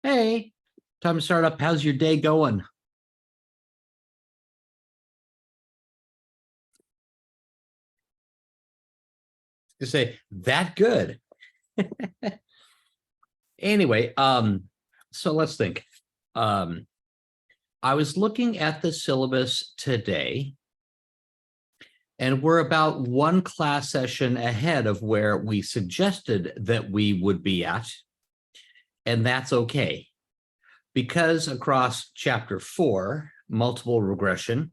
Hey, time to start up. How's your day going? To say that good. Anyway, so let's think. I was looking at the syllabus today, and we're about one class session ahead of where we suggested that we would be at, and that's okay. Because across chapter 4, multiple regression,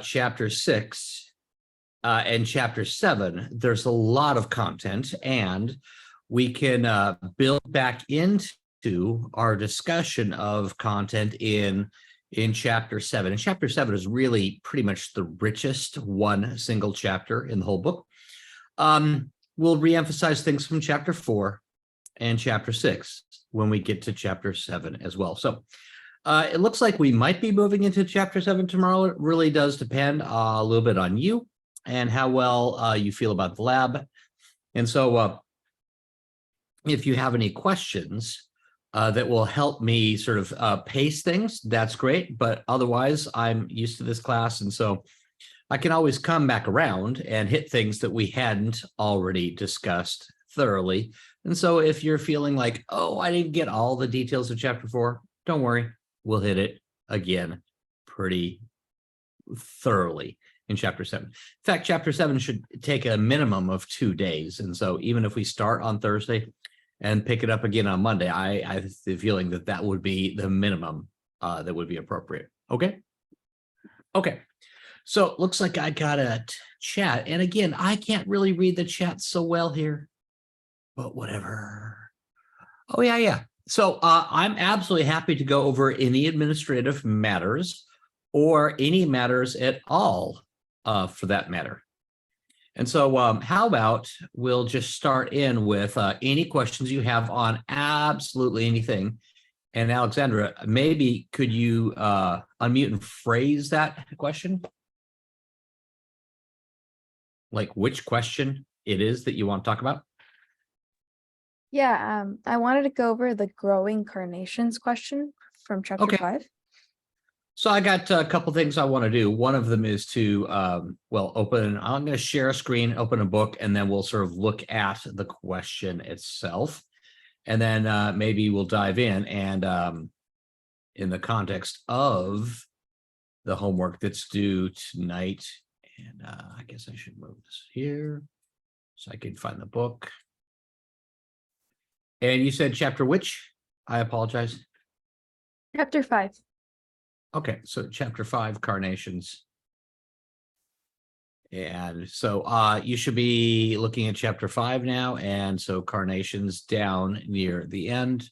chapter 6, and chapter 7, there's a lot of content, and we can build back into our discussion of content in chapter 7. And chapter 7 is really pretty much the richest one single chapter in the whole book. We'll reemphasize things from chapter 4 and chapter 6 when we get to chapter 7 as well. So it looks like we might be moving into chapter 7 tomorrow. It really does depend a little bit on you and how well you feel about the lab. And so if you have any questions that will help me sort of pace things, that's great. But otherwise, I'm used to this class. And so I can always come back around and hit things that we hadn't already discussed thoroughly. And so if you're feeling like, oh, I didn't get all the details of chapter 4, don't worry, we'll hit it again pretty thoroughly in chapter 7. In fact, chapter 7 should take a minimum of 2 days. And so even if we start on Thursday and pick it up again on Monday, I have the feeling that that would be the minimum that would be appropriate. Okay. Okay. So it looks like I got a chat. And again, I can't really read the chat so well here, but whatever. Oh, yeah. So I'm absolutely happy to go over any administrative matters or any matters at all for that matter. And so how about we'll just start in with any questions you have on absolutely anything. And Alexandra, maybe could you unmute and phrase that question? Like which question it is that you want to talk about? Yeah, I wanted to go over the growing carnations question from chapter 5. So I got a couple things I want to do. One of them is to, I'm going to share a screen, open a book, and then we'll sort of look at the question itself. And then maybe we'll dive in and in the context of the homework that's due tonight. And I guess I should move this here so I can find the book. And you said chapter which? I apologize. Chapter 5. Okay, so chapter 5, carnations. And so you should be looking at chapter 5 now. And so carnations down near the end.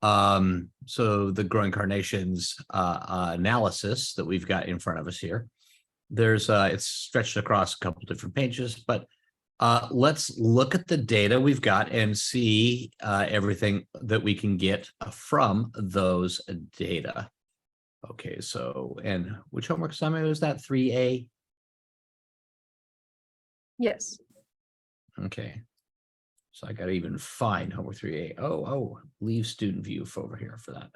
So the growing carnations analysis that we've got in front of us here. There's it's stretched across a couple different pages, but let's look at the data we've got and see everything that we can get from those data. Okay, so, and which homework assignment was that? 3A? Yes. Okay. So I got to even find homework 3A. Oh, leave student view over here for that.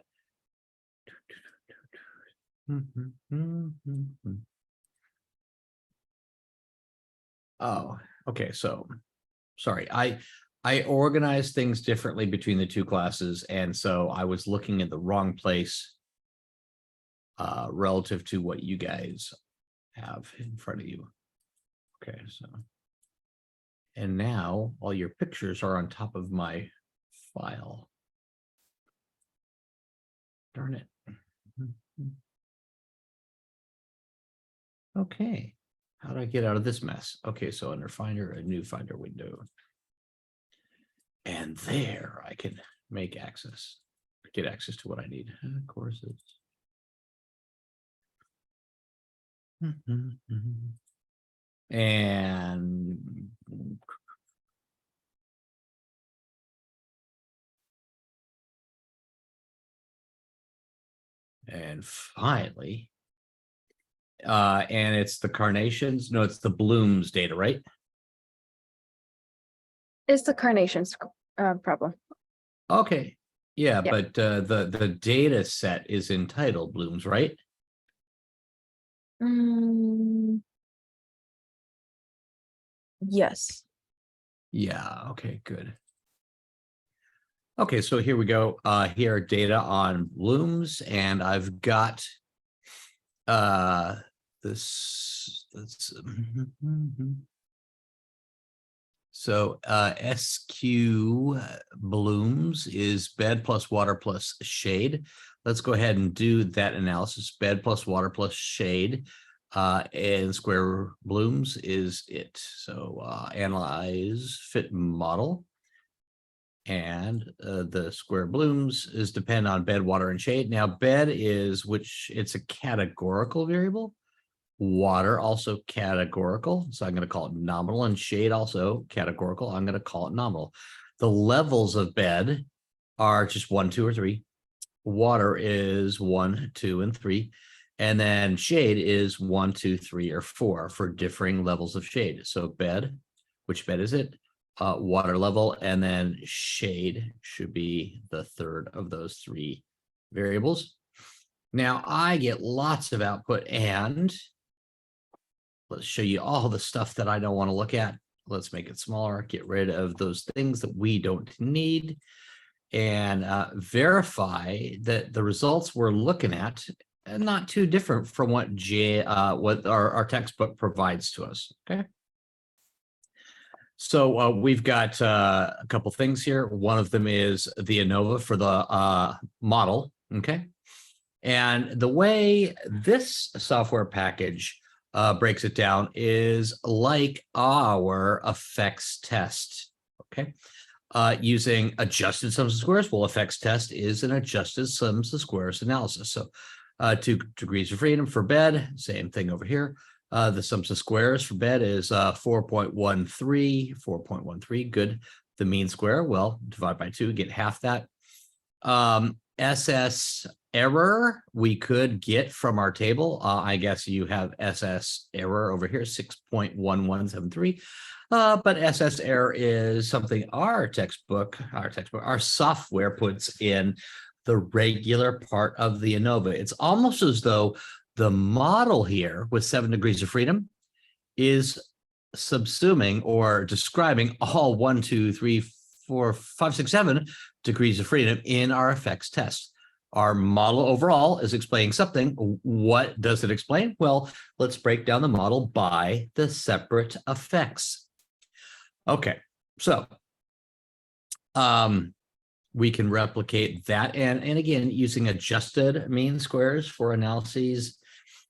Oh, okay. So sorry, I organized things differently between the two classes. And so I was looking at the wrong place relative to what you guys have in front of you. Okay, so, and now all your pictures are on top of my file. Darn it. Okay, how do I get out of this mess? Okay, so under Finder, a new Finder window. And there I can make access, get access to what I need. Courses. And finally, and it's the carnations. No, it's the blooms data, right? It's the carnations problem. Okay. Yeah, Yeah. but the data set is entitled blooms, right? Mm, yes. Yeah, okay, good. Okay, so here we go. Here are data on blooms, and I've got this so SQ blooms is bed plus water plus shade. Let's go ahead and do that analysis. Bed plus water plus shade, and square blooms is it. So analyze fit model. And the square blooms is depend on bed, water, and shade. Now, bed is it's a categorical variable. Water also categorical. So I'm going to call it nominal, and shade also categorical. I'm going to call it nominal. The levels of bed are just 1, 2, or 3. Water is 1, 2, and 3. And then shade is 1, 2, 3, or 4 for differing levels of shade. So bed, which bed is it? Water level, and then shade should be the third of those 3 variables. Now I get lots of output, and let's show you all the stuff that I don't want to look at. Let's make it smaller, get rid of those things that we don't need, and verify that the results we're looking at are not too different from what our textbook provides to us. Okay. So we've got a couple things here. One of them is the ANOVA for the model, okay? And the way this software package breaks it down is like our effects test, okay? Using adjusted sums of squares. Well, effects test is an adjusted sums of squares analysis. So 2 degrees of freedom for bed, same thing over here. The sums of squares for bed is 4.13, good. The mean square, well, divide by 2, get half that. SS error we could get from our table. I guess you have SS error over here, 6.1173. But SS error is something our software puts in the regular part of the ANOVA. It's almost as though the model here with 7 degrees of freedom is subsuming or describing all 1, 2, 3, 4, 5, 6, 7 degrees of freedom in our effects test. Our model overall is explaining something. What does it explain? Well, let's break down the model by the separate effects. Okay, so we can replicate that. And again, using adjusted mean squares for analyses,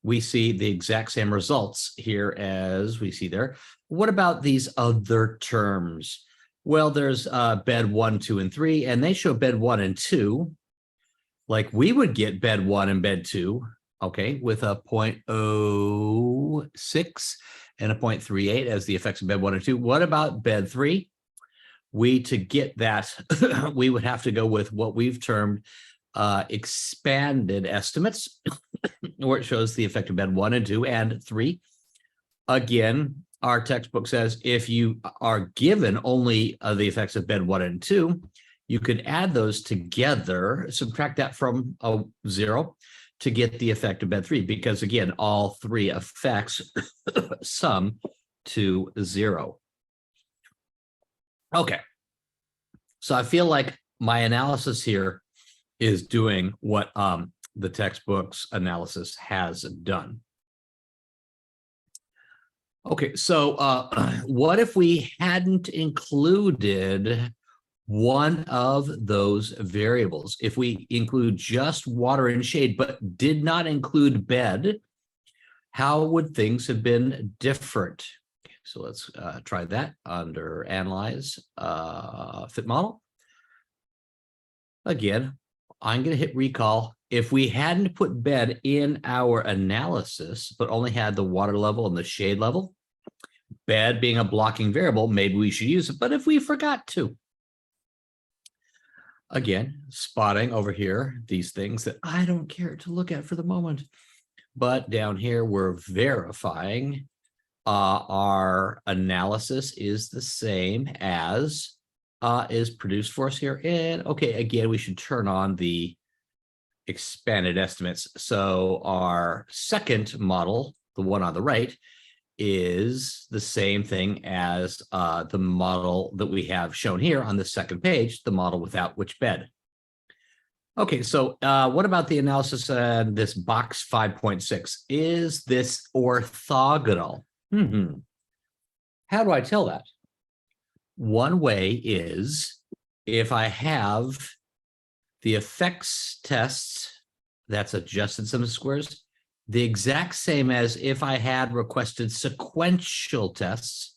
we see the exact same results here as we see there. What about these other terms? Well, there's bed 1, 2, and 3, and they show bed 1 and 2. Like we would get bed 1 and bed 2, okay, with a 0.06 and a 0.38 as the effects of bed 1 and 2. What about bed 3? To get that, we would have to go with what we've termed expanded estimates, where it shows the effect of bed 1 and 2 and 3. Again, our textbook says if you are given only the effects of bed 1 and 2, you could add those together, subtract that from 0 to get the effect of bed 3, because again, all 3 effects sum to 0. Okay, so I feel like my analysis here is doing what the textbook's analysis has done. Okay, so what if we hadn't included one of those variables? If we include just water and shade, but did not include bed, how would things have been different? Okay, so let's try that under Analyze, Fit Model. Again, I'm going to hit recall. If we hadn't put bed in our analysis, but only had the water level and the shade level, bed being a blocking variable, maybe we should use it. But if we forgot to, again, spotting over here, these things that I don't care to look at for the moment. But down here, we're verifying our analysis is the same as is produced for us here. And okay, again, we should turn on the expanded estimates. So our second model, the one on the right, is the same thing as the model that we have shown here on the second page, the model without which bed. Okay, so what about the analysis in this box 5.6? Is this orthogonal? How do I tell that? One way is if I have the effects tests, that's adjusted sum of squares, the exact same as if I had requested sequential tests.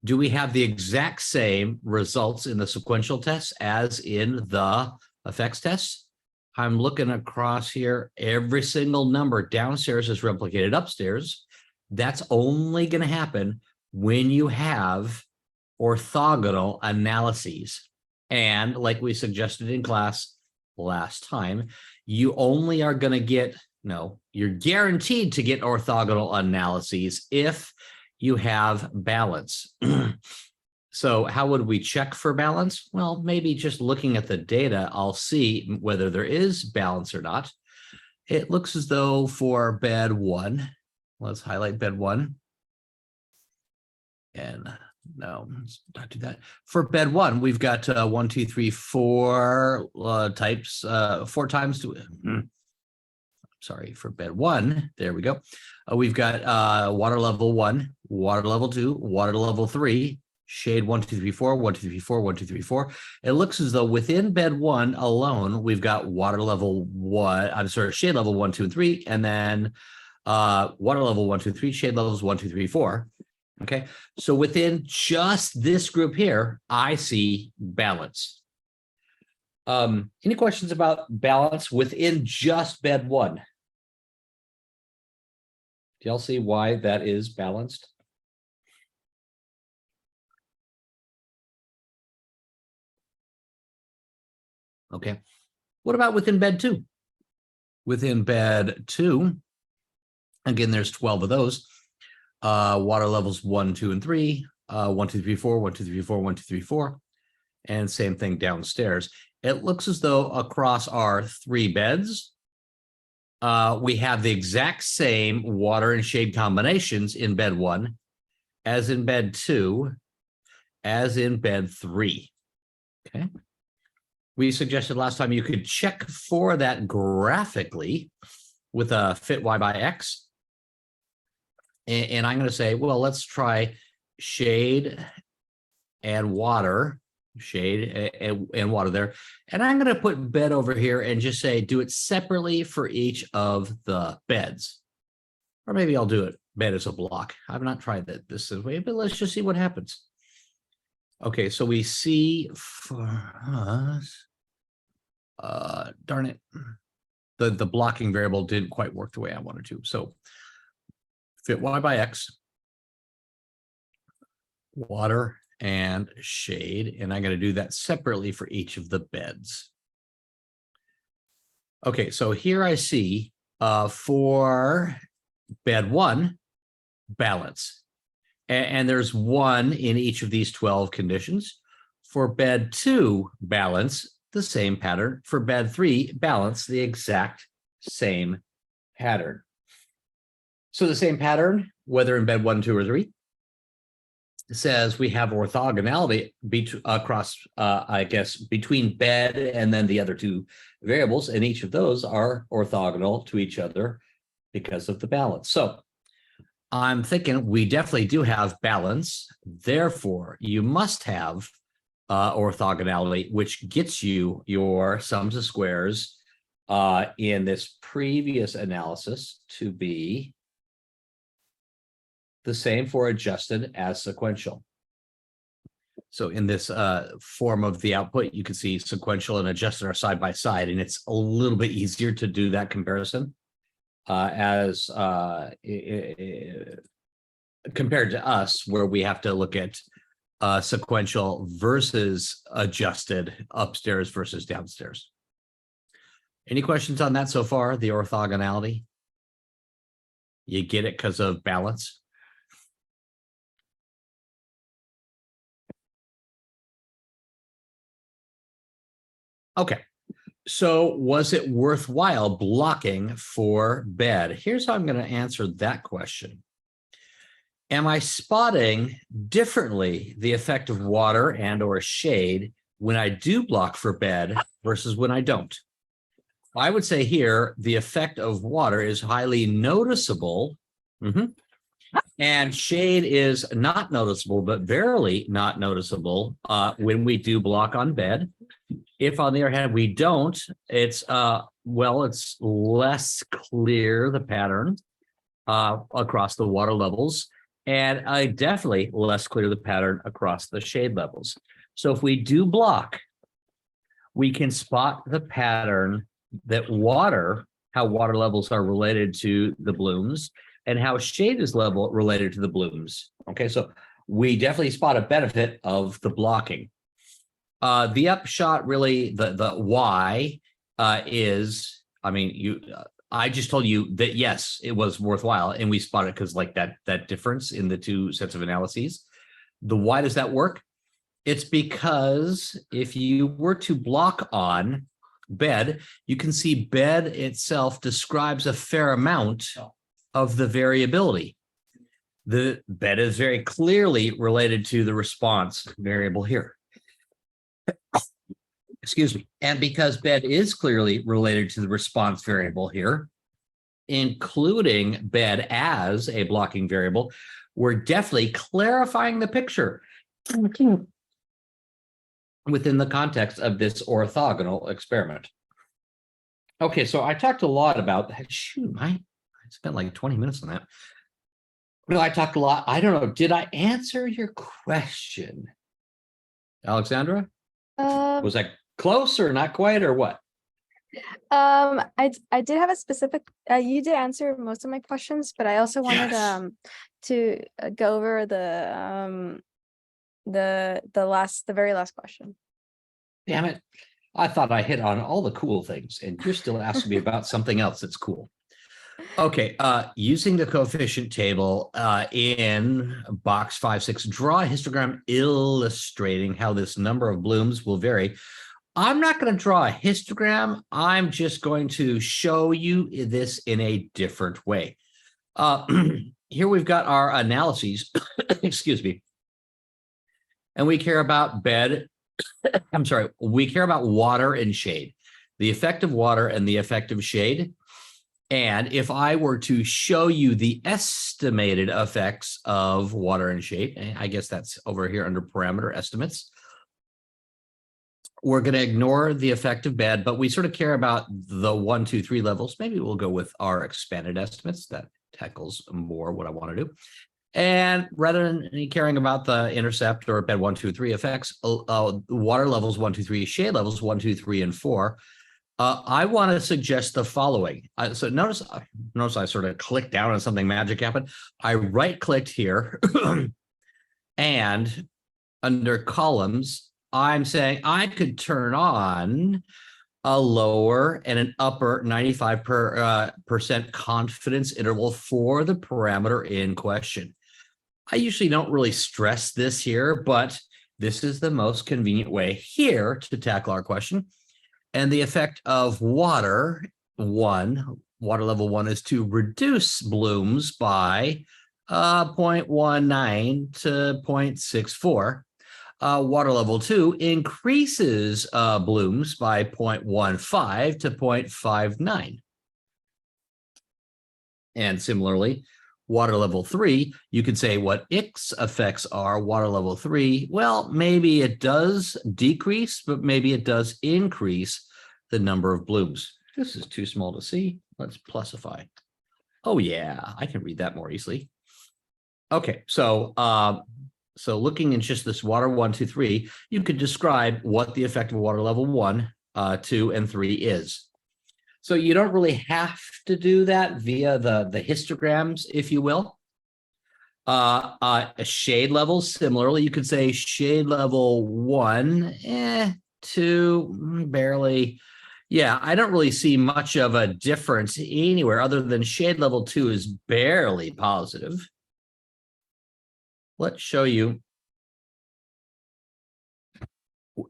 Do we have the exact same results in the sequential tests as in the effects tests? I'm looking across here. Every single number downstairs is replicated upstairs. That's only going to happen when you have orthogonal analyses. And like we suggested in class last time, you only are going to get, no, you're guaranteed to get orthogonal analyses if you have balance. So how would we check for balance? Well, maybe just looking at the data, I'll see whether there is balance or not. It looks as though for bed 1, let's highlight bed 1. And no, let's not do that. For bed 1, we've got 1, 2, 3, 4 types, 4 times to, sorry, for bed 1, there we go. We've got water level 1, water level 2, water level 3, shade 1, 2, 3, 4, 1, 2, 3, 4, 1, 2, 3, 4. It looks as though within bed 1 alone, we've got water level 1, I'm sorry, shade level 1, 2, and 3, and then water level 1, 2, 3, shade levels 1, 2, 3, 4. Okay, so within just this group here, I see balance. Any questions about balance within just bed 1? Do y'all see why that is balanced? Okay, what about within bed 2? Within bed 2, again, there's 12 of those. Water levels 1, 2, and 3, 1, 2, 3, 4, 1, 2, 3, 4, 1, 2, 3, 4. And same thing downstairs. It looks as though across our 3 beds, we have the exact same water and shade combinations in bed 1 as in bed 2, as in bed 3. Okay. We suggested last time you could check for that graphically with a fit y by x. And I'm going to say, well, let's try shade and water, shade and water there. And I'm going to put bed over here and just say, do it separately for each of the beds. Or maybe I'll do it bed as a block. I've not tried that this way, but let's just see what happens. Okay, so we see for us, darn it, the blocking variable didn't quite work the way I wanted to. So fit y by x, water and shade, and I'm going to do that separately for each of the beds. Okay, so here I see for bed 1, balance. And there's 1 in each of these 12 conditions. For bed 2, balance, the same pattern. For bed 3, balance, the exact same pattern. So the same pattern, whether in bed 1, 2, or 3, says we have orthogonality across, I guess, between bed and then the other 2 variables, and each of those are orthogonal to each other because of the balance. So I'm thinking we definitely do have balance. Therefore, you must have orthogonality, which gets you your sums of squares in this previous analysis to be the same for adjusted as sequential. So in this form of the output, you can see sequential and adjusted are side by side, and it's a little bit easier to do that comparison as compared to us, where we have to look at sequential versus adjusted, upstairs versus downstairs. Any questions on that so far, the orthogonality? You get it because of balance? Okay. So was it worthwhile blocking for bed? Here's how I'm going to answer that question. Am I spotting differently the effect of water and or shade when I do block for bed versus when I don't? I would say here, the effect of water is highly noticeable. And shade is not noticeable, but barely not noticeable when we do block on bed. If on the other hand, we don't, it's, well, it's less clear, the pattern across the water levels, and definitely less clear the pattern across the shade levels. So if we do block, we can spot the pattern that how water levels are related to the blooms and how shade is related to the blooms. Okay, so we definitely spot a benefit of the blocking. The upshot, really, the why is, I mean, I just told you that yes, it was worthwhile, and we spotted because like that difference in the two sets of analyses. The why does that work? It's because if you were to block on bed, you can see bed itself describes a fair amount of the variability. The bed is very clearly related to the response variable here. Excuse me. And because bed is clearly related to the response variable here, including bed as a blocking variable, we're definitely clarifying the picture within the context of this orthogonal experiment. Okay, so I talked a lot about that. Shoot, I spent like 20 minutes on that. No, I talked a lot. I don't know. Did I answer your question, Alexandra? Was that close or not quite or what? I did have a specific, you did answer most of my questions, but I also wanted to go over the very last question. Damn it. I thought I hit on all the cool things and you're still asking me about something else that's cool. Okay, using the coefficient table in box 5-6, draw a histogram illustrating how this number of blooms will vary. I'm not going to draw a histogram. I'm just going to show you this in a different way. Here we've got our analyses, excuse me. And we care about bed. I'm sorry, we care about water and shade, the effect of water and the effect of shade. And if I were to show you the estimated effects of water and shade, I guess that's over here under parameter estimates. We're going to ignore the effect of bed, but we sort of care about the 1, 2, 3 levels. Maybe we'll go with our expanded estimates. That tackles more what I want to do. And rather than caring about the intercept or bed 1, 2, 3 effects, water levels 1, 2, 3, shade levels 1, 2, 3, and 4. I want to suggest the following. So notice I sort of clicked down and something magic happened. I right-clicked here, and under columns, I'm saying I could turn on a lower and an upper 95% confidence interval for the parameter in question. I usually don't really stress this here, but this is the most convenient way here to tackle our question. And the effect of water level 1 is to reduce blooms by 0.19 to 0.64. Water level 2 increases blooms by 0.15 to 0.59. And similarly, water level 3, you could say what its effects are. Water level 3, well, maybe it does decrease, but maybe it does increase the number of blooms. This is too small to see. Let's plusify. Oh yeah, I can read that more easily. Okay, so looking in just this water 1, 2, 3, you could describe what the effect of water level 1, 2, and 3 is. So you don't really have to do that via the histograms, if you will. Shade levels, similarly, you could say shade level 1, 2, barely. Yeah, I don't really see much of a difference anywhere other than shade level 2 is barely positive. Let's show you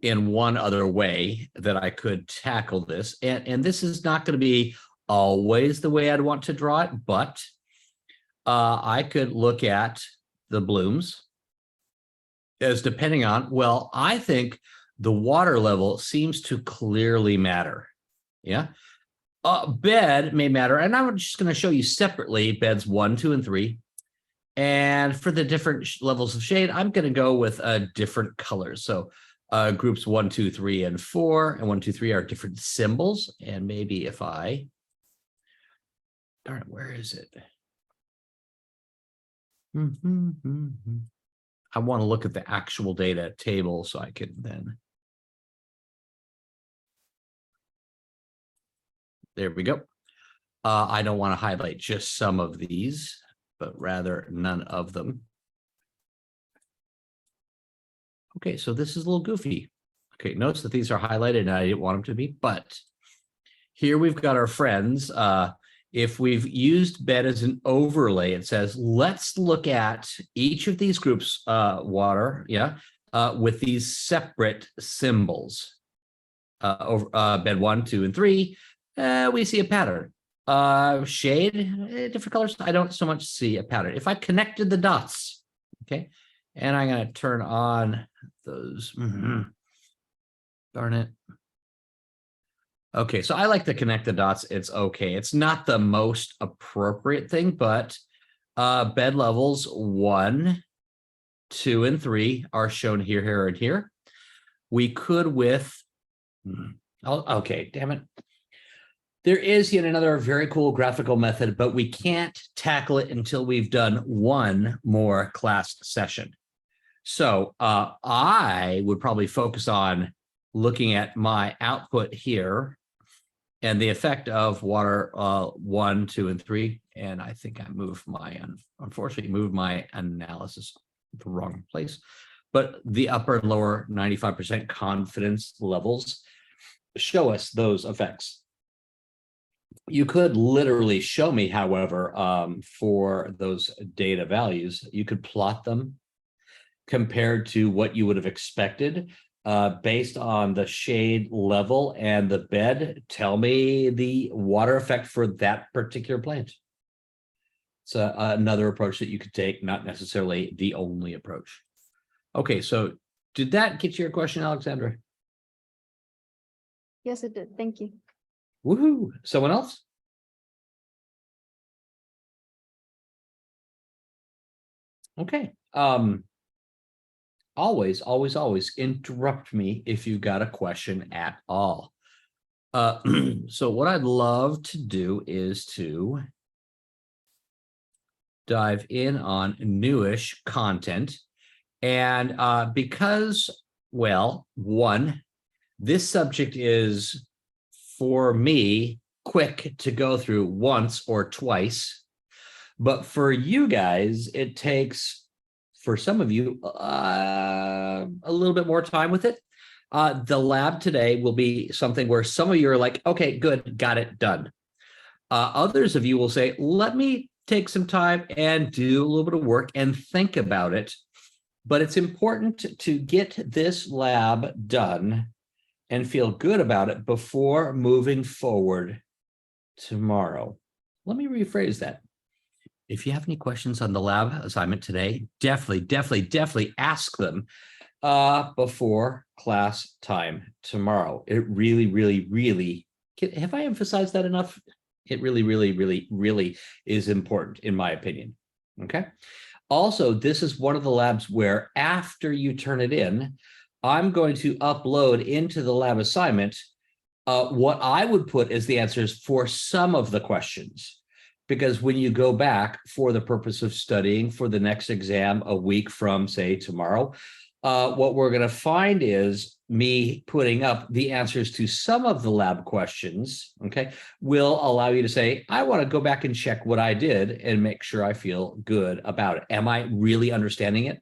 in one other way that I could tackle this. And this is not going to be always the way I'd want to draw it, but I could look at the blooms as depending on, well, I think the water level seems to clearly matter. Yeah. Bed may matter. And I'm just going to show you separately beds 1, 2, and 3. And for the different levels of shade, I'm going to go with different colors. So groups 1, 2, 3, and 4, and 1, 2, 3 are different symbols. And maybe if I, darn it, where is it? I want to look at the actual data table so I can then. There we go. I don't want to highlight just some of these, but rather none of them. Okay, so this is a little goofy. Okay, notice that these are highlighted and I didn't want them to be, but here we've got our friends. If we've used bed as an overlay, it says, let's look at each of these groups, water, with these separate symbols. Bed 1, 2, and 3, we see a pattern. Shade, different colors, I don't so much see a pattern. If I connected the dots, okay, and I'm going to turn on those, darn it. Okay, so I like to connect the dots. It's okay. It's not the most appropriate thing, but bed levels 1, 2, and 3 are shown here, here, and here. We could with, okay, damn it. There is yet another very cool graphical method, but we can't tackle it until we've done one more class session. So I would probably focus on looking at my output here and the effect of water 1, 2, and 3. And I think I moved my, unfortunately, moved my analysis the wrong place. But the upper and lower 95% confidence levels show us those effects. You could literally show me, however, for those data values, you could plot them compared to what you would have expected based on the shade level and the bed. Tell me the water effect for that particular plant. It's another approach that you could take, not necessarily the only approach. Okay, so did that get your question, Alexandra? Yes, it did. Thank you. Woohoo! Someone else? Okay. Always interrupt me if you got a question at all. So what I'd love to do is to dive in on newish content. And because, well, one, this subject is, for me, quick to go through once or twice. But for you guys, it takes, for some of you, a little bit more time with it. The lab today will be something where some of you are like, okay, good, got it, done. Others of you will say, let me take some time and do a little bit of work and think about it. But it's important to get this lab done and feel good about it before moving forward tomorrow. Let me rephrase that. If you have any questions on the lab assignment today, definitely ask them before class time tomorrow. It really, have I emphasized that enough? It really is important, in my opinion. Okay. Also, this is one of the labs where after you turn it in, I'm going to upload into the lab assignment what I would put as the answers for some of the questions. Because when you go back for the purpose of studying for the next exam a week from, say, tomorrow, what we're going to find is me putting up the answers to some of the lab questions, okay, will allow you to say, I want to go back and check what I did and make sure I feel good about it. Am I really understanding it?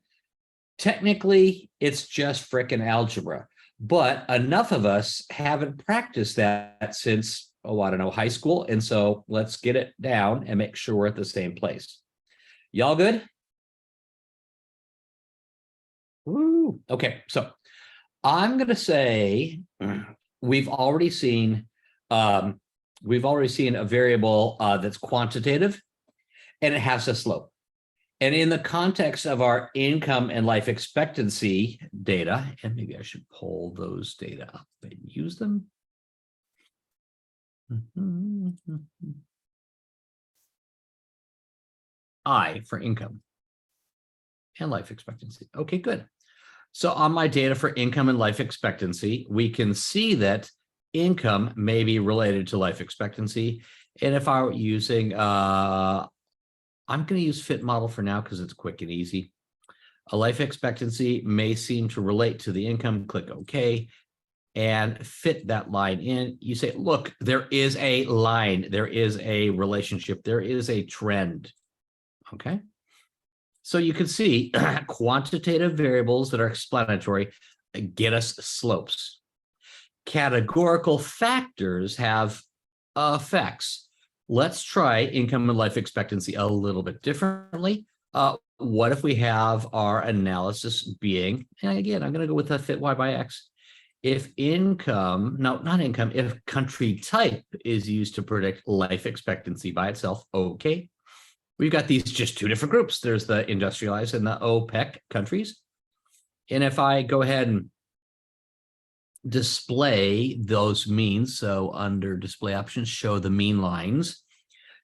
Technically, it's just frickin' algebra, but enough of us haven't practiced that since, oh, I don't know, high school. And so let's get it down and make sure we're at the same place. Y'all good? Woo. Okay, so I'm going to say we've already seen a variable that's quantitative, and it has a slope. And in the context of our income and life expectancy data, and maybe I should pull those data up and use them. I for income and life expectancy. Okay, good. So on my data for income and life expectancy, we can see that income may be related to life expectancy. And if I were using, I'm going to use fit model for now because it's quick and easy. A life expectancy may seem to relate to the income. Click OK and fit that line in. You say, look, there is a line, there is a relationship, there is a trend. Okay. So you can see quantitative variables that are explanatory get us slopes. Categorical factors have effects. Let's try income and life expectancy a little bit differently. What if we have our analysis being, and again, I'm going to go with a fit Y by X. If income, no, not income, if country type is used to predict life expectancy by itself, okay. We've got these just two different groups. There's the industrialized and the OPEC countries. And if I go ahead and display those means, so under display options, show the mean lines,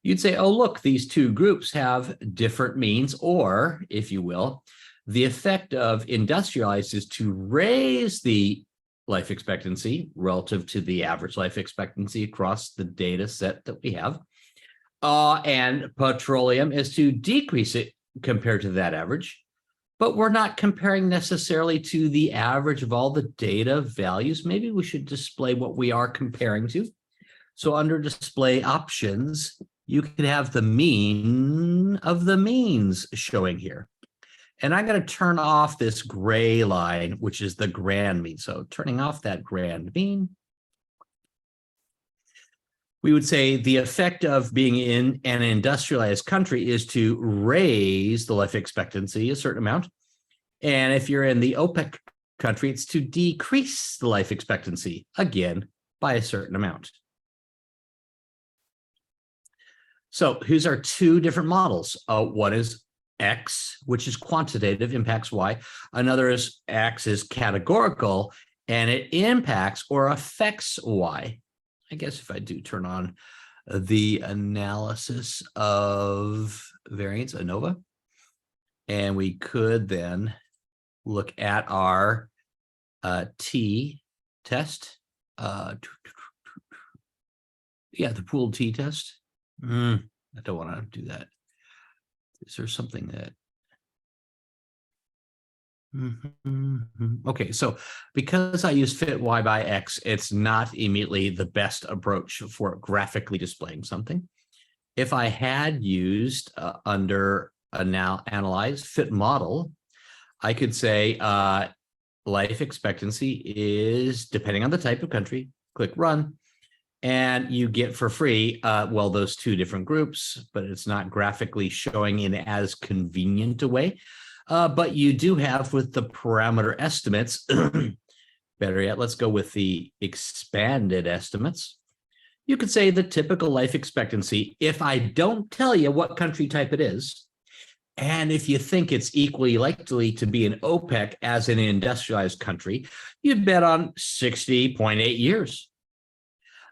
you'd say, oh, look, these two groups have different means, or if you will, the effect of industrialized is to raise the life expectancy relative to the average life expectancy across the data set that we have. And petroleum is to decrease it compared to that average, but we're not comparing necessarily to the average of all the data values. Maybe we should display what we are comparing to. So under display options, you can have the mean of the means showing here. And I'm going to turn off this gray line, which is the grand mean. So turning off that grand mean, we would say the effect of being in an industrialized country is to raise the life expectancy a certain amount. And if you're in the OPEC country, it's to decrease the life expectancy, again, by a certain amount. So here's our two different models. One is X, which is quantitative, impacts Y. Another is X is categorical, and it impacts or affects Y. I guess if I do turn on the analysis of variance, ANOVA, and we could then look at our T test. Yeah, the pooled T test. I don't want to do that. Is there something that... Okay, so because I use fit Y by X, it's not immediately the best approach for graphically displaying something. If I had used under analyze fit model, I could say life expectancy is, depending on the type of country, click run, and you get for free, well, those two different groups, but it's not graphically showing in as convenient a way. But you do have with the parameter estimates, better yet, let's go with the expanded estimates. You could say the typical life expectancy, if I don't tell you what country type it is, and if you think it's equally likely to be an OPEC as an industrialized country, you'd bet on 60.8 years.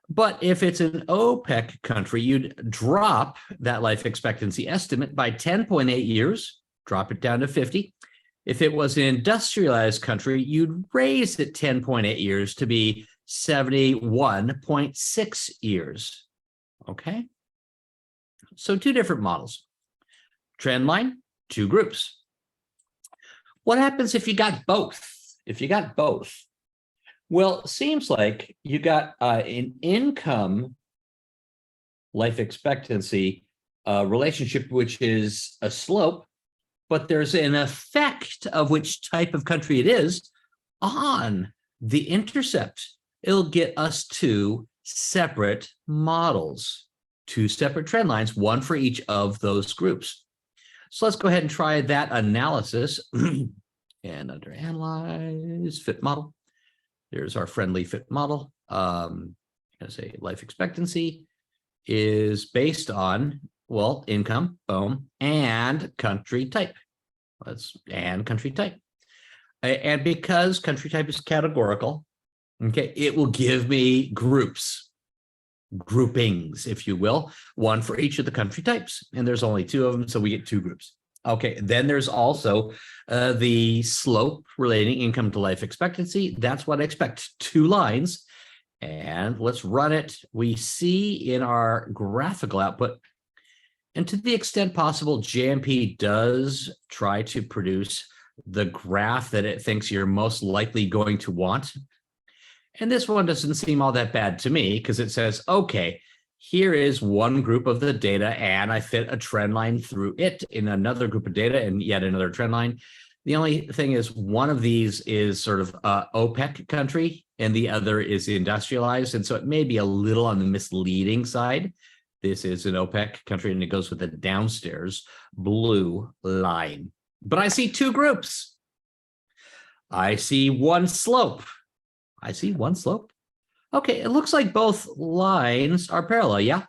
But if it's an OPEC country, you'd drop that life expectancy estimate by 10.8 years, drop it down to 50. If it was an industrialized country, you'd raise it 10.8 years to be 71.6 years. Okay. So two different models. Trend line, two groups. What happens if you got both? If you got both? Well, it seems like you got an income life expectancy relationship, which is a slope, but there's an effect of which type of country it is on the intercept. It'll get us two separate models, two separate trend lines, one for each of those groups. So let's go ahead and try that analysis. And under analyze, fit model, There's our friendly fit model. I say life expectancy is based on, well, income, boom, and country type. And country type. And because country type is categorical, okay, it will give me groups, groupings, if you will, one for each of the country types. And there's only 2 of them, so we get 2 groups. Okay, then there's also the slope relating income to life expectancy. That's what I expect, 2 lines. And let's run it. We see in our graphical output, and to the extent possible, GMP does try to produce the graph that it thinks you're most likely going to want. And this one doesn't seem all that bad to me because it says, okay, here is one group of the data and I fit a trend line through it in another group of data and yet another trend line. The only thing is one of these is sort of OPEC country and the other is industrialized. And so it may be a little on the misleading side. This is an OPEC country and it goes with the downstairs blue line. But I see 2 groups. I see 1 slope. I see 1 slope. Okay, it looks like both lines are parallel, yeah?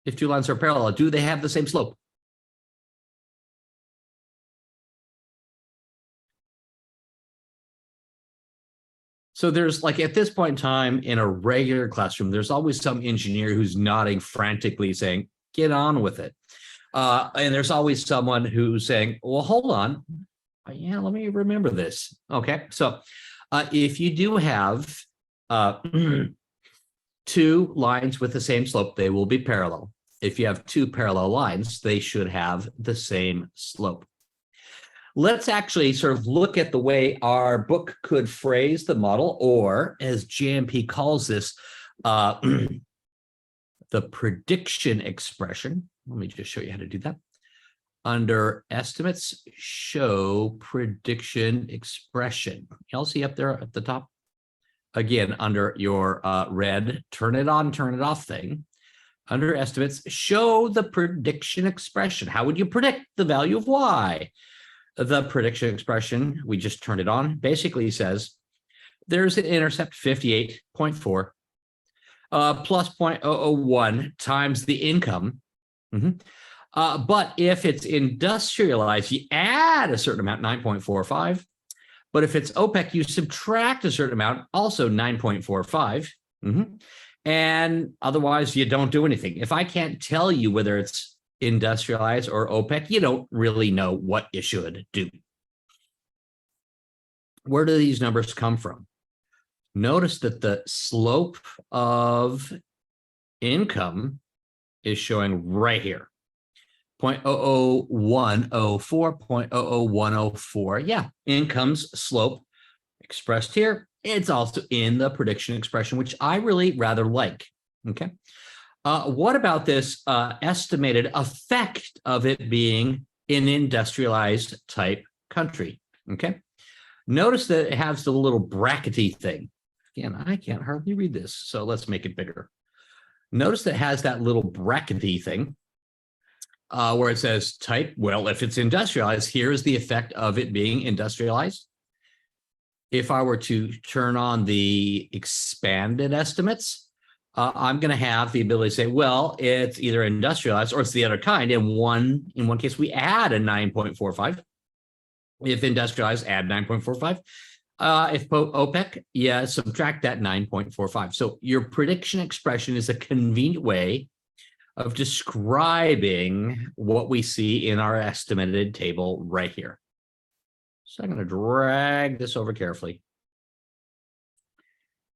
If 2 lines are parallel, do they have the same slope? So there's like at this point in time in a regular classroom, there's always some engineer who's nodding frantically saying, get on with it. And there's always someone who's saying, well, hold on. Yeah, let me remember this. Okay, so if you do have 2 lines with the same slope, they will be parallel. If you have 2 parallel lines, they should have the same slope. Let's actually sort of look at the way our book could phrase the model, or as GMP calls this, the prediction expression. Let me just show you how to do that. Under estimates, show prediction expression. You'll see up there at the top. Again, under your red, turn it on, turn it off thing. Under estimates, show the prediction expression. How would you predict the value of Y? The prediction expression, we just turned it on, basically says there's an intercept 58.4 plus 0.001 times the income. But if it's industrialized, you add a certain amount, 9.45. But if it's OPEC, you subtract a certain amount, also 9.45. And otherwise, you don't do anything. If I can't tell you whether it's industrialized or OPEC, you don't really know what you should do. Where do these numbers come from? Notice that the slope of income is showing right here. 0.00104, 0.00104. Yeah, income's slope expressed here. It's also in the prediction expression, which I really rather like. Okay. What about this estimated effect of it being an industrialized type country? Okay. Notice that it has the little brackety thing. Again, I can't hardly read this, so let's make it bigger. Notice that it has that little brackety thing where it says type. Well, if it's industrialized, here's the effect of it being industrialized. If I were to turn on the expanded estimates, I'm going to have the ability to say, well, it's either industrialized or it's the other kind. In one case, we add a 9.45. If industrialized, add 9.45. If OPEC, yeah, subtract that 9.45. So your prediction expression is a convenient way of describing what we see in our estimated table right here. So I'm going to drag this over carefully.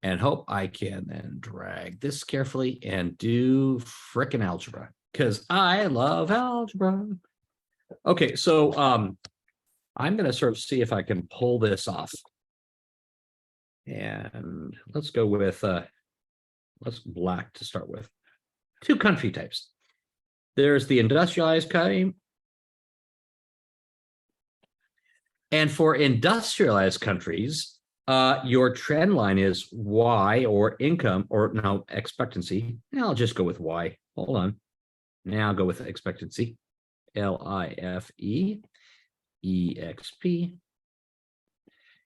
And hope I can then drag this carefully and do frickin' algebra because I love algebra. Okay, so I'm going to sort of see if I can pull this off. And let's go with, let's black to start with. 2 country types. There's the industrialized kind. And for industrialized countries, your trend line is Y or income or no expectancy. Now I'll just go with Y. Hold on. Now I'll go with expectancy. LIFE EXP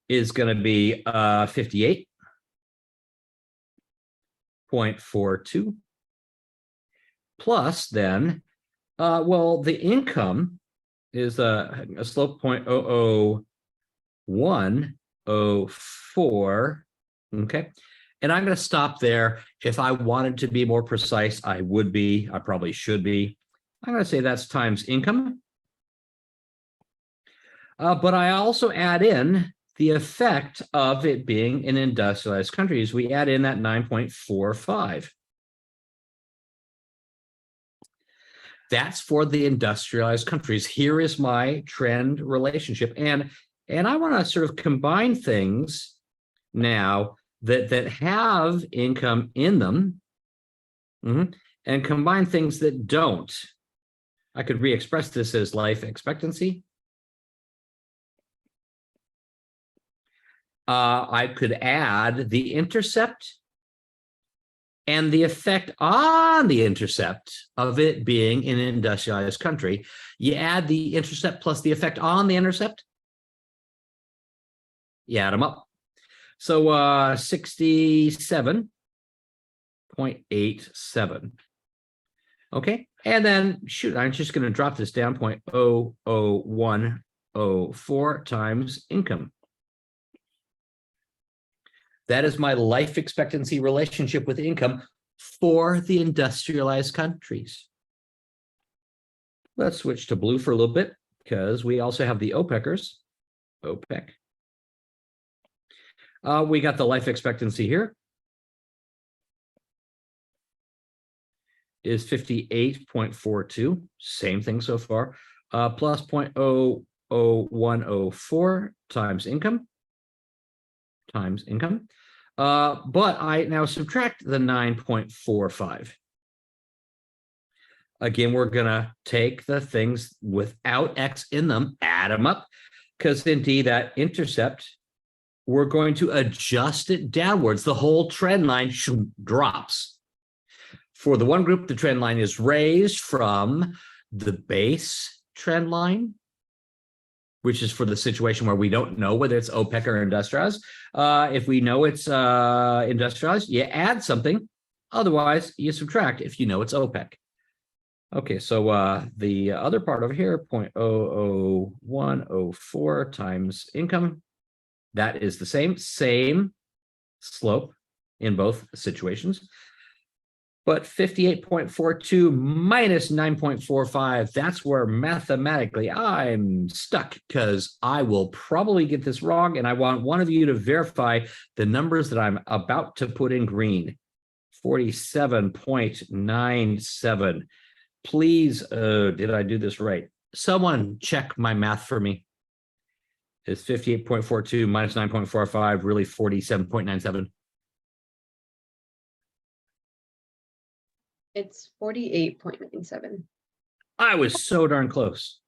is going to be 58. 0.42 plus then, well, the income is a slope 0.00104. Okay. And I'm going to stop there. If I wanted to be more precise, I would be. I probably should be. I'm going to say that's times income. But I also add in the effect of it being in industrialized countries. We add in that 9.45. That's for the industrialized countries. Here is my trend relationship. And I want to sort of combine things now that have income in them, and combine things that don't. I could re-express this as life expectancy. I could add the intercept and the effect on the intercept of it being in an industrialized country. You add the intercept plus the effect on the intercept. You add them up. So 67.87. Okay. And then, shoot, I'm just going to drop this down 0.00104 times income. That is my life expectancy relationship with income for the industrialized countries. Let's switch to blue for a little bit because we also have the OPECers. OPEC. We got the life expectancy here is 58.42. Same thing so far. Plus 0.00104 times income. But I now subtract the 9.45. Again, we're going to take the things without X in them, add them up, because indeed that intercept, we're going to adjust it downwards. The whole trend line drops. For the one group, the trend line is raised from the base trend line, which is for the situation where we don't know whether it's OPEC or industrialized. If we know it's industrialized, you add something. Otherwise, you subtract if you know it's OPEC. Okay, so the other part over here, 0.00104 times income, that is the same slope in both situations. But 58.42 minus 9.45, that's where mathematically I'm stuck because I will probably get this wrong. And I want one of you to verify the numbers that I'm about to put in green. 47.97. Please, did I do this right? Someone check my math for me. Is 58.42 minus 9.45 really 47.97? It's 48.97. I was so darn close.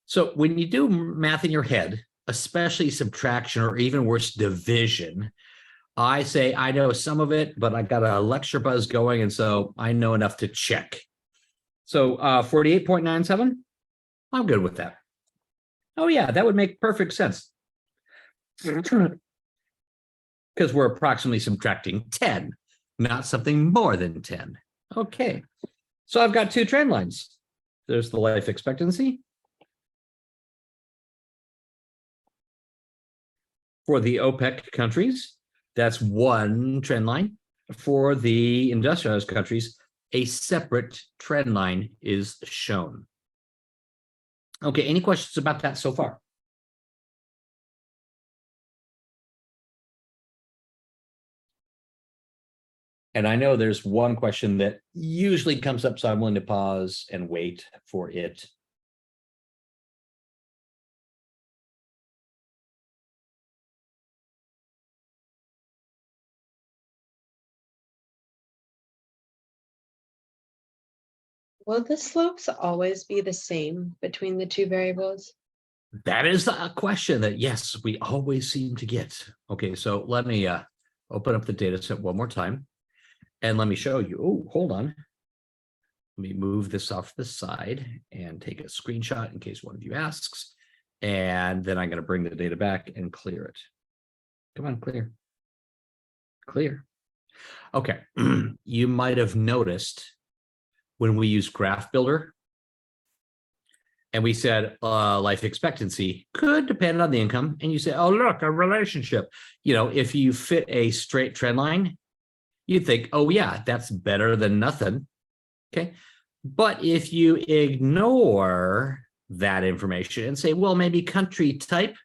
So when you do math in your head, especially subtraction or even worse, division, I say I know some of it, but I got a lecture buzz going, and so I know enough to check. So 48.97, I'm good with that. Oh yeah, that would make perfect sense. Because we're approximately subtracting 10, not something more than 10. Okay, so I've got two trend lines. There's the life expectancy for the OPEC countries. That's one trend line. For the industrialized countries, a separate trend line is shown. Okay, any questions about that so far? And I know there's one question that usually comes up, so I'm willing to pause and wait for it. Will the slopes always be the same between the two variables? That is a question that, yes, we always seem to get. Okay, so let me open up the data set one more time. And let me show you. Oh, hold on. Let me move this off the side and take a screenshot in case one of you asks. And then I'm going to bring the data back and clear it. Come on, clear. Clear. Okay. You might have noticed when we use Graph Builder and we said life expectancy could depend on the income, and you say, oh, look, a relationship. You know, if you fit a straight trend line, you'd think, oh, yeah, that's better than nothing. Okay. But if you ignore that information and say, well, maybe country type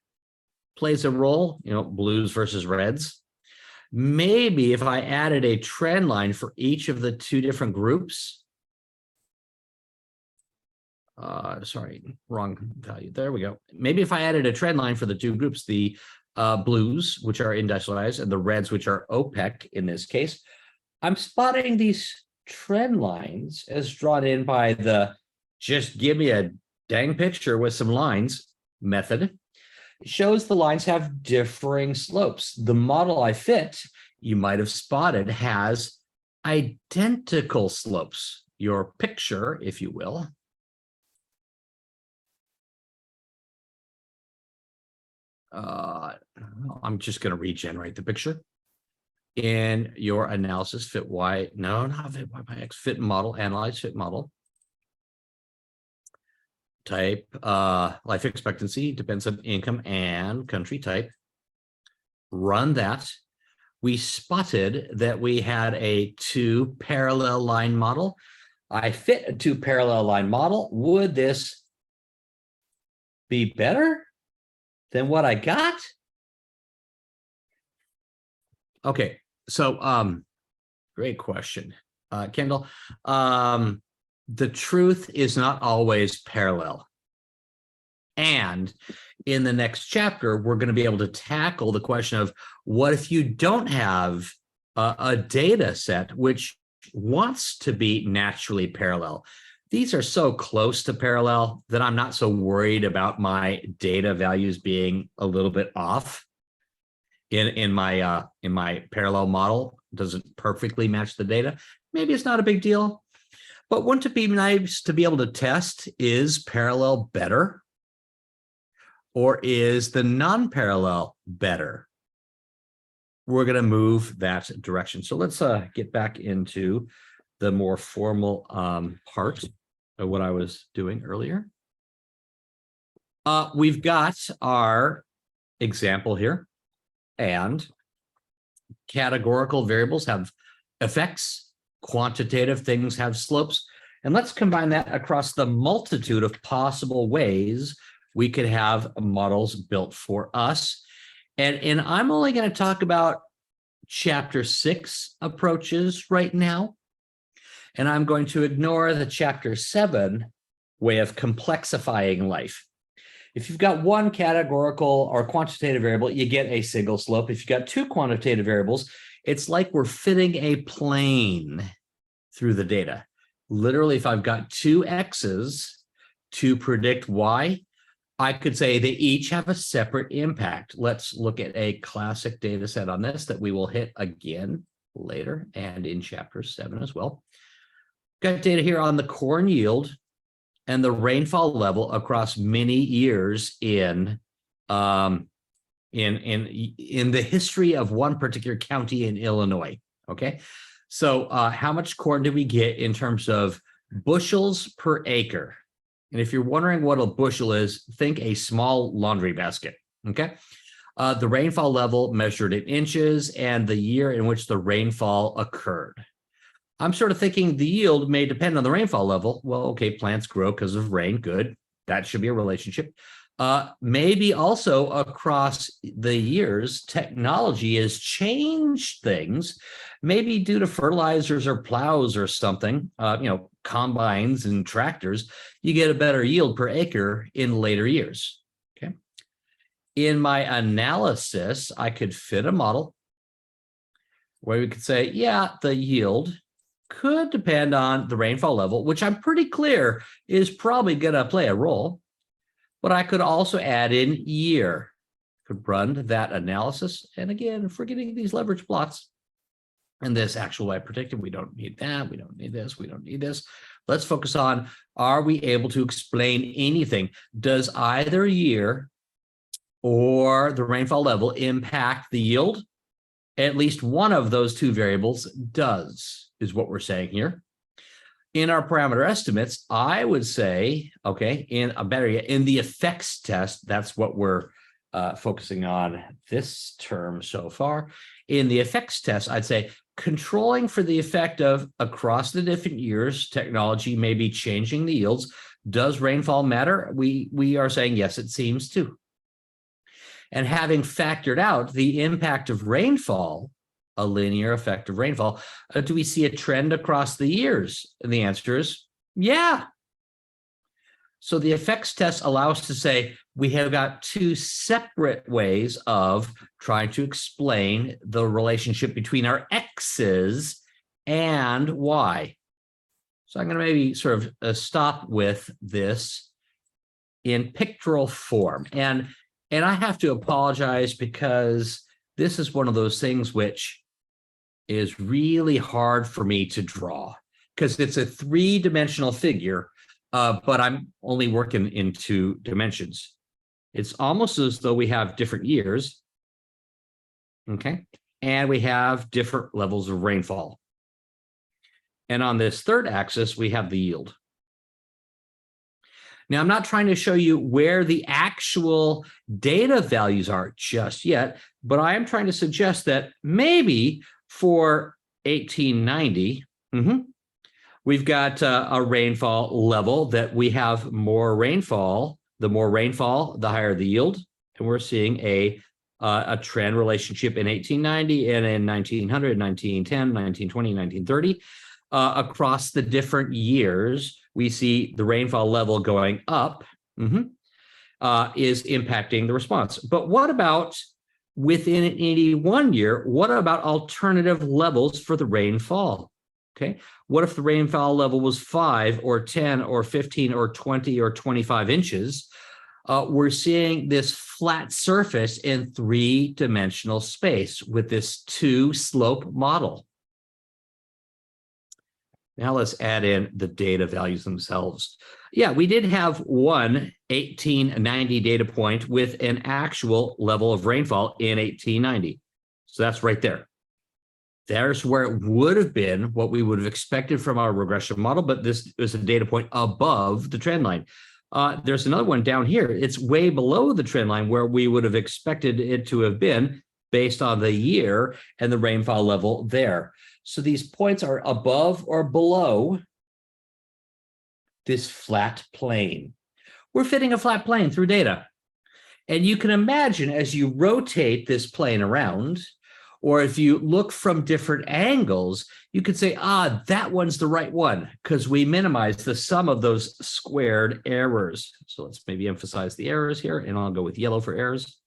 plays a role, you know, blues versus reds. Maybe if I added a trend line for each of the two different groups, sorry, wrong value. There we go. Maybe if I added a trend line for the two groups, the blues, which are industrialized, and the reds, which are OPEC in this case, I'm spotting these trend lines as drawn in by the just give me a dang picture with some lines method. It shows the lines have differing slopes. The model I fit, you might have spotted, has identical slopes. Your picture, if you will, I'm just going to regenerate the picture. In your analysis, fit Y, no, not fit Y by X, fit model, analyze fit model. Type, life expectancy depends on income and country type. Run that. We spotted that we had a 2 parallel line model. I fit a 2 parallel line model. Would this be better than what I got? Okay, so great question, Kendall. The truth is not always parallel. And in the next chapter, we're going to be able to tackle the question of what if you don't have a data set which wants to be naturally parallel. These are so close to parallel that I'm not so worried about my data values being a little bit off. In my parallel model, doesn't perfectly match the data. Maybe it's not a big deal. But wouldn't it be nice to be able to test, is parallel better? Or is the non-parallel better? We're going to move that direction. So let's get back into the more formal part of what I was doing earlier. We've got our example here, and categorical variables have effects. Quantitative things have slopes, and let's combine that across the multitude of possible ways we could have models built for us. And I'm only going to talk about chapter 6 approaches right now, and I'm going to ignore the chapter 7 way of complexifying life. If you've got one categorical or quantitative variable, you get a single slope. If you've got two quantitative variables, it's like we're fitting a plane through the data. Literally, if I've got two X's to predict Y, I could say they each have a separate impact. Let's look at a classic data set on this that we will hit again later and in chapter 7 as well. Got data here on the corn yield and the rainfall level across many years in the history of one particular county in Illinois. Okay, so how much corn do we get in terms of bushels per acre? And if you're wondering what a bushel is, think a small laundry basket. Okay, the rainfall level measured in inches and the year in which the rainfall occurred. I'm sort of thinking the yield may depend on the rainfall level. Well, okay, plants grow because of rain. Good. That should be a relationship. Maybe also across the years, technology has changed things, maybe due to fertilizers or plows or something, combines and tractors, you get a better yield per acre in later years. Okay. In my analysis, I could fit a model where we could say, yeah, the yield could depend on the rainfall level, which I'm pretty clear is probably going to play a role. But I could also add in year, could run that analysis. And again, forgetting these leverage plots and this actual I predicted, we don't need that. We don't need this. We don't need this. Let's focus on, are we able to explain anything? Does either year or the rainfall level impact the yield? At least one of those two variables does, is what we're saying here. In our parameter estimates, I would say, okay, in the effects test, that's what we're focusing on this term so far. In the effects test, I'd say controlling for the effect of across the different years, technology may be changing the yields. Does rainfall matter? We are saying yes, it seems to. And having factored out the impact of rainfall, a linear effect of rainfall, do we see a trend across the years? And the answer is yeah. So the effects test allow us to say we have got two separate ways of trying to explain the relationship between our x's and y. So I'm going to maybe sort of stop with this in pictorial form. And I have to apologize because this is one of those things which is really hard for me to draw because it's a three-dimensional figure, but I'm only working in 2 dimensions. It's almost as though we have different years, okay? And we have different levels of rainfall. And on this third axis, we have the yield. Now, I'm not trying to show you where the actual data values are just yet, but I am trying to suggest that maybe for 1890, we've got a rainfall level that we have more rainfall. The more rainfall, the higher the yield. And we're seeing a trend relationship in 1890 and in 1900, 1910, 1920, 1930. Across the different years, we see the rainfall level going up is impacting the response. But what about within an 81 year? What about alternative levels for the rainfall? Okay, what if the rainfall level was 5 or 10 or 15 or 20 or 25 inches? We're seeing this flat surface in 3-dimensional space with this 2-slope model. Now let's add in the data values themselves. Yeah, we did have one 1890 data point with an actual level of rainfall in 1890. So that's right there. There's where it would have been what we would have expected from our regression model, but this is a data point above the trend line. There's another one down here. It's way below the trend line where we would have expected it to have been based on the year and the rainfall level there. So these points are above or below this flat plane. We're fitting a flat plane through data. And you can imagine as you rotate this plane around, or if you look from different angles, you could say, that one's the right one because we minimize the sum of those squared errors. So let's maybe emphasize the errors here, and I'll go with yellow for errors.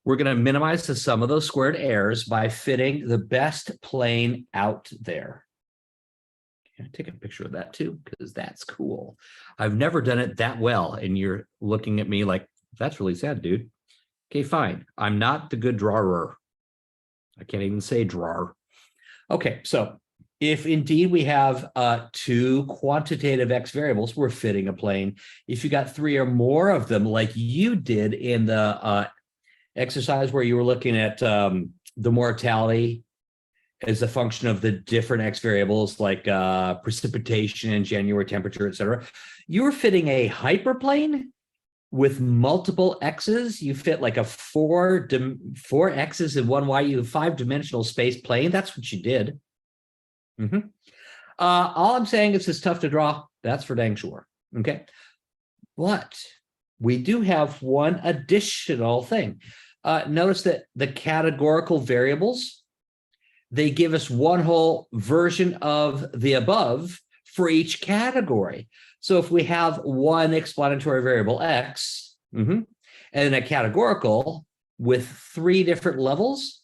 We're going to minimize the sum of those squared errors by fitting the best plane out there. Can I take a picture of that too? Because that's cool. I've never done it that well. And you're looking at me like, that's really sad, dude. Okay, fine. I'm not the good drawer. I can't even say drawer. Okay, so if indeed we have 2 quantitative X variables, we're fitting a plane. If you got 3 or more of them like you did in the exercise where you were looking at the mortality as a function of the different X variables like precipitation and January temperature, et cetera. You were fitting a hyperplane with multiple X's. You fit like a 4 X's and 1 Y, you have 5-dimensional space plane. That's what you did. All I'm saying is it's tough to draw. That's for dang sure. Okay. But we do have one additional thing. Notice that the categorical variables, they give us one whole version of the above for each category. So if we have one explanatory variable X and a categorical with 3 different levels,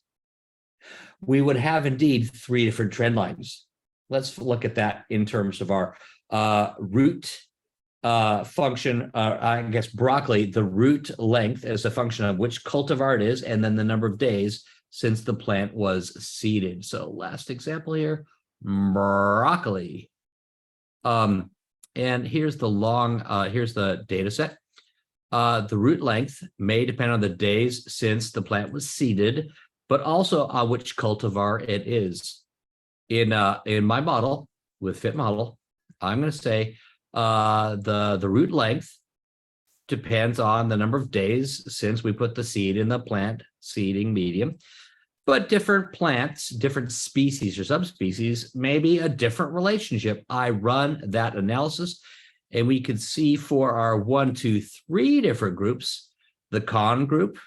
we would have indeed 3 different trend lines. Let's look at that in terms of our root function, I guess broccoli, the root length as a function of which cultivar it is, and then the number of days since the plant was seeded. So last example here, broccoli. And here's the here's the data set. The root length may depend on the days since the plant was seeded, but also on which cultivar it is. In my model with Fit Model, I'm going to say the root length depends on the number of days since we put the seed in the plant seeding medium. But different plants, different species or subspecies, may be a different relationship. I run that analysis, and we could see for our 1, 2, 3 different groups, the con group,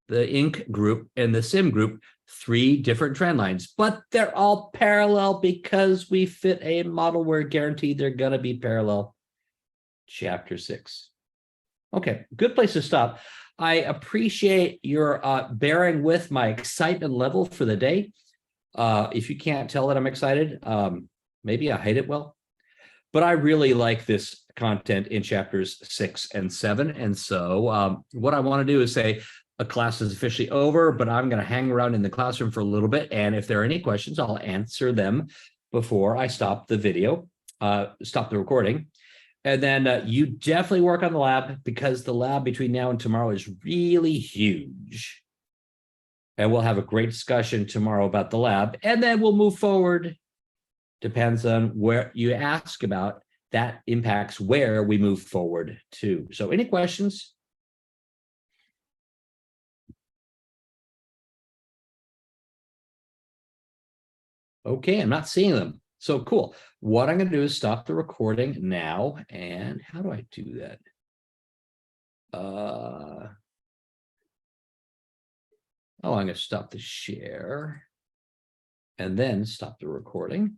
the inc group, and the sim group, 3 different trend lines, but they're all parallel because we fit a model where guaranteed they're going to be parallel. Chapter 6. Okay, good place to stop. I appreciate your bearing with my excitement level for the day. If you can't tell that I'm excited, maybe I hate it well, but I really like this content in chapters 6 and 7. And so what I want to do is say a class is officially over, but I'm going to hang around in the classroom for a little bit. And if there are any questions, I'll answer them before I stop the video, stop the recording. And then you definitely work on the lab, because the lab between now and tomorrow is really huge. And we'll have a great discussion tomorrow about the lab, and then we'll move forward. Depends on where you ask about, that impacts where we move forward to. So any questions? Okay, I'm not seeing them. So cool. What I'm going to do is stop the recording now. And how do I do that? Oh, I'm going to stop the share and then stop the recording.